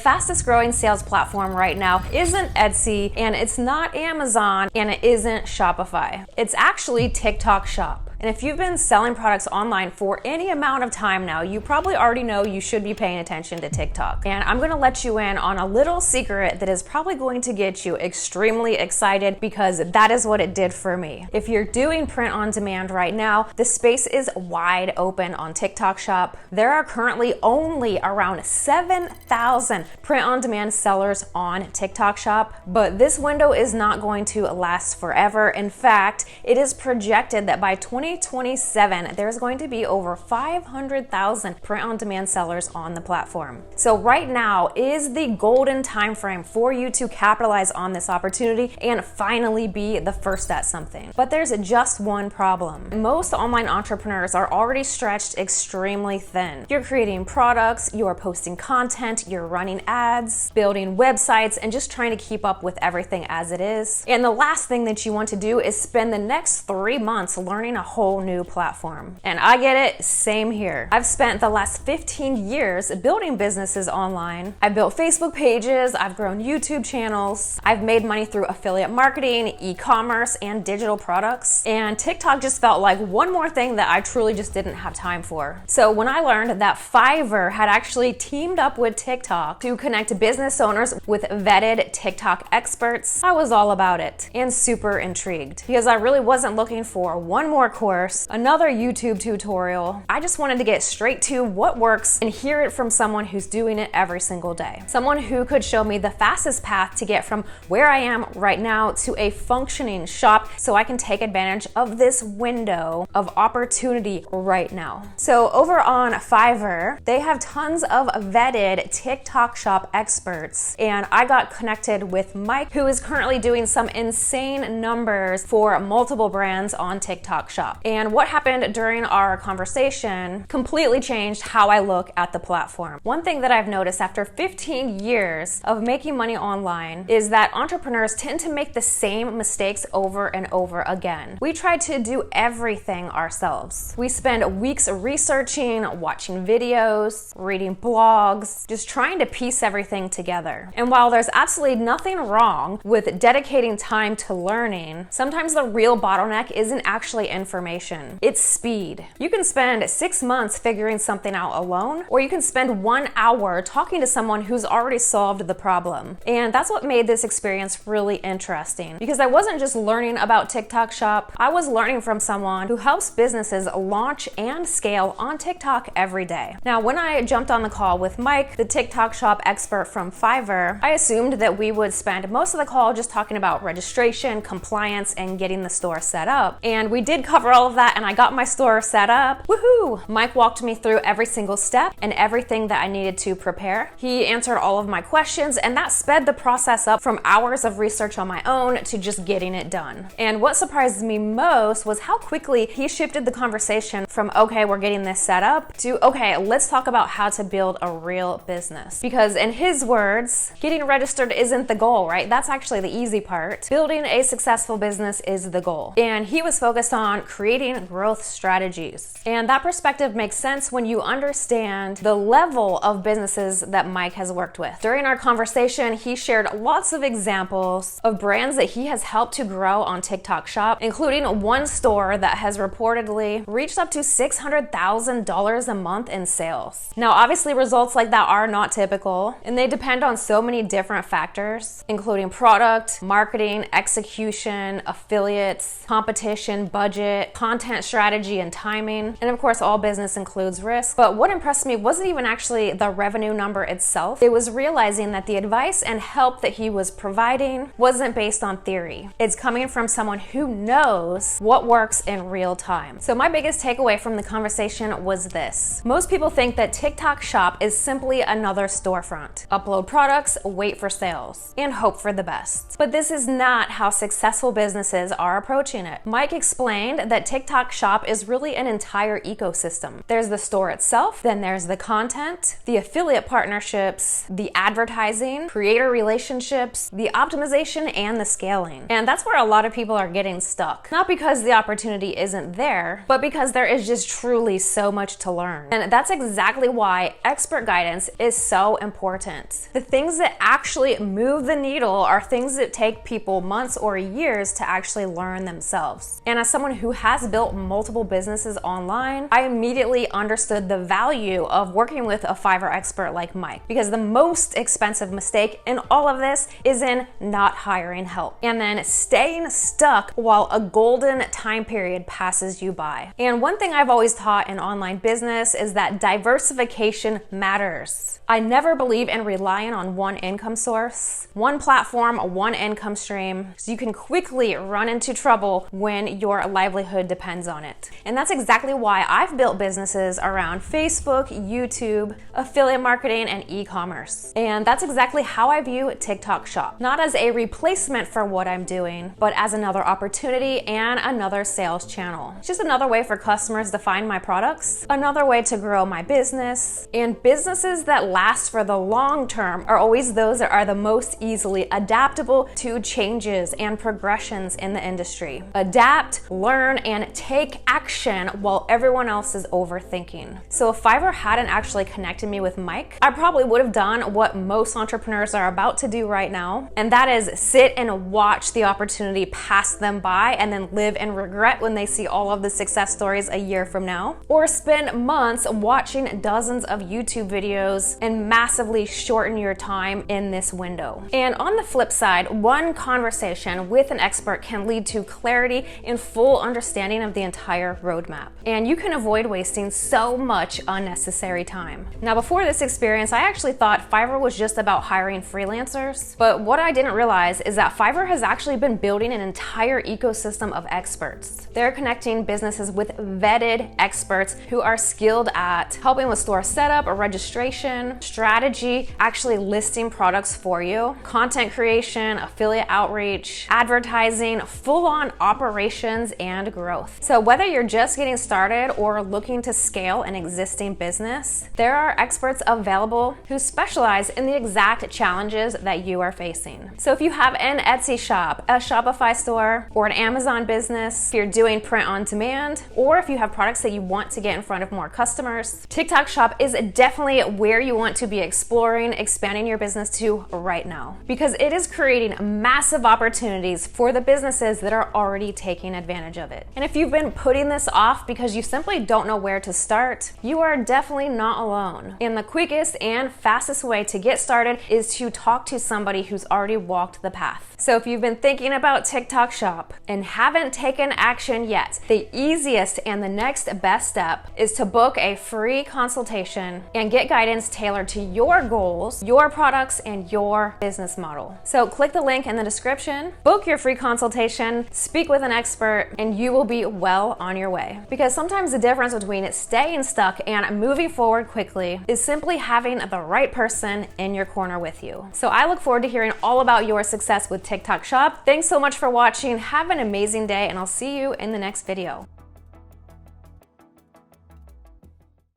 fastest growing sales platform right now isn't Etsy, and it's not Amazon, and it isn't Shopify. It's actually TikTok Shop. And if you've been selling products online for any amount of time now, you probably already know you should be paying attention to TikTok. And I'm gonna let you in on a little secret that is probably going to get you extremely excited, because that is what it did for me. If you're doing print on demand right now, the space is wide open on TikTok Shop. There are currently only around 7,000 print on demand sellers on TikTok Shop, but this window is not going to last forever. In fact, it is projected that by 2027, there's going to be over 500,000 print-on-demand sellers on the platform. So right now is the golden time frame for you to capitalize on this opportunity and finally be the first at something. But there's just one problem. Most online entrepreneurs are already stretched extremely thin. You're creating products, you're posting content, you're running ads, building websites, and just trying to keep up with everything as it is. And the last thing that you want to do is spend the next 3 months learning a whole new platform. And I get it, same here. I've spent the last 15 years building businesses online. I've built Facebook pages, I've grown YouTube channels, I've made money through affiliate marketing, e-commerce, and digital products. And TikTok just felt like one more thing that I truly just didn't have time for. So when I learned that Fiverr had actually teamed up with TikTok to connect business owners with vetted TikTok experts, I was all about it and super intrigued, because I really wasn't looking for one more course, another YouTube tutorial. I just wanted to get straight to what works and hear it from someone who's doing it every single day. Someone who could show me the fastest path to get from where I am right now to a functioning shop, so I can take advantage of this window of opportunity right now. So over on Fiverr, they have tons of vetted TikTok Shop experts, and I got connected with Mike, who is currently doing some insane numbers for multiple brands on TikTok Shop. And what happened during our conversation completely changed how I look at the platform. One thing that I've noticed after 15 years of making money online is that entrepreneurs tend to make the same mistakes over and over again. We try to do everything ourselves. We spend weeks researching, watching videos, reading blogs, just trying to piece everything together. And while there's absolutely nothing wrong with dedicating time to learning, sometimes the real bottleneck isn't actually information. It's speed. You can spend 6 months figuring something out alone, or you can spend 1 hour talking to someone who's already solved the problem. And that's what made this experience really interesting, because I wasn't just learning about TikTok Shop, I was learning from someone who helps businesses launch and scale on TikTok every day. Now, when I jumped on the call with Mike, the TikTok Shop expert from Fiverr, I assumed that we would spend most of the call just talking about registration, compliance, and getting the store set up. And we did cover all of that, and I got my store set up. Woohoo! Mike walked me through every single step and everything that I needed to prepare. He answered all of my questions, and that sped the process up from hours of research on my own to just getting it done. And what surprised me most was how quickly he shifted the conversation from, okay, we're getting this set up, to, okay, let's talk about how to build a real business. Because in his words, getting registered isn't the goal, right? That's actually the easy part. Building a successful business is the goal. And he was focused on creating growth strategies. And that perspective makes sense when you understand the level of businesses that Mike has worked with. During our conversation, he shared lots of examples of brands that he has helped to grow on TikTok Shop, including one store that has reportedly reached up to $600,000 a month in sales. Now, obviously, results like that are not typical, and they depend on so many different factors, including product, marketing, execution, affiliates, competition, budget, content strategy, and timing. And of course, all business includes risk. But what impressed me wasn't even actually the revenue number itself. It was realizing that the advice and help that he was providing wasn't based on theory. It's coming from someone who knows what works in real time. So my biggest takeaway from the conversation was this. Most people think that TikTok Shop is simply another storefront. Upload products, wait for sales, and hope for the best. But this is not how successful businesses are approaching it. Mike explained that that TikTok Shop is really an entire ecosystem. There's the store itself, then there's the content, the affiliate partnerships, the advertising, creator relationships, the optimization, and the scaling. And that's where a lot of people are getting stuck. Not because the opportunity isn't there, but because there is just truly so much to learn. And that's exactly why expert guidance is so important. The things that actually move the needle are things that take people months or years to actually learn themselves. And as someone who has built multiple businesses online, I immediately understood the value of working with a Fiverr expert like Mike, because the most expensive mistake in all of this is in not hiring help and then staying stuck while a golden time period passes you by. And one thing I've always taught in online business is that diversification matters. I never believe in relying on one income source, one platform, one income stream, so you can quickly run into trouble when your livelihood depends on it. And that's exactly why I've built businesses around Facebook, YouTube, affiliate marketing, and e-commerce. And that's exactly how I view TikTok Shop. Not as a replacement for what I'm doing, but as another opportunity and another sales channel. It's just another way for customers to find my products, another way to grow my business. And businesses that last for the long term are always those that are the most easily adaptable to changes and progressions in the industry. Adapt, learn, and take action while everyone else is overthinking. So if Fiverr hadn't actually connected me with Mike, I probably would have done what most entrepreneurs are about to do right now, and that is sit and watch the opportunity pass them by and then live in regret when they see all of the success stories a year from now, or spend months watching dozens of YouTube videos and massively shorten your time in this window. And on the flip side, one conversation with an expert can lead to clarity and full understanding of the entire roadmap. And you can avoid wasting so much unnecessary time. Now, before this experience, I actually thought Fiverr was just about hiring freelancers. But what I didn't realize is that Fiverr has actually been building an entire ecosystem of experts. They're connecting businesses with vetted experts who are skilled at helping with store setup or registration, strategy, actually listing products for you, content creation, affiliate outreach, advertising, full-on operations, and growth. So whether you're just getting started or looking to scale an existing business, there are experts available who specialize in the exact challenges that you are facing. So if you have an Etsy shop, a Shopify store, or an Amazon business, if you're doing print on demand, or if you have products that you want to get in front of more customers, TikTok Shop is definitely where you want to be exploring, expanding your business to right now, because it is creating massive opportunities for the businesses that are already taking advantage of it. And if you've been putting this off because you simply don't know where to start, you are definitely not alone. And the quickest and fastest way to get started is to talk to somebody who's already walked the path. So if you've been thinking about TikTok Shop and haven't taken action yet, the easiest and the next best step is to book a free consultation and get guidance tailored to your goals, your products, and your business model. So click the link in the description, book your free consultation, speak with an expert, and you will be well on your way. Because sometimes the difference between staying stuck and moving forward quickly is simply having the right person in your corner with you. So I look forward to hearing all about your success with TikTok Shop. Thanks so much for watching. Have an amazing day, and I'll see you in the next video.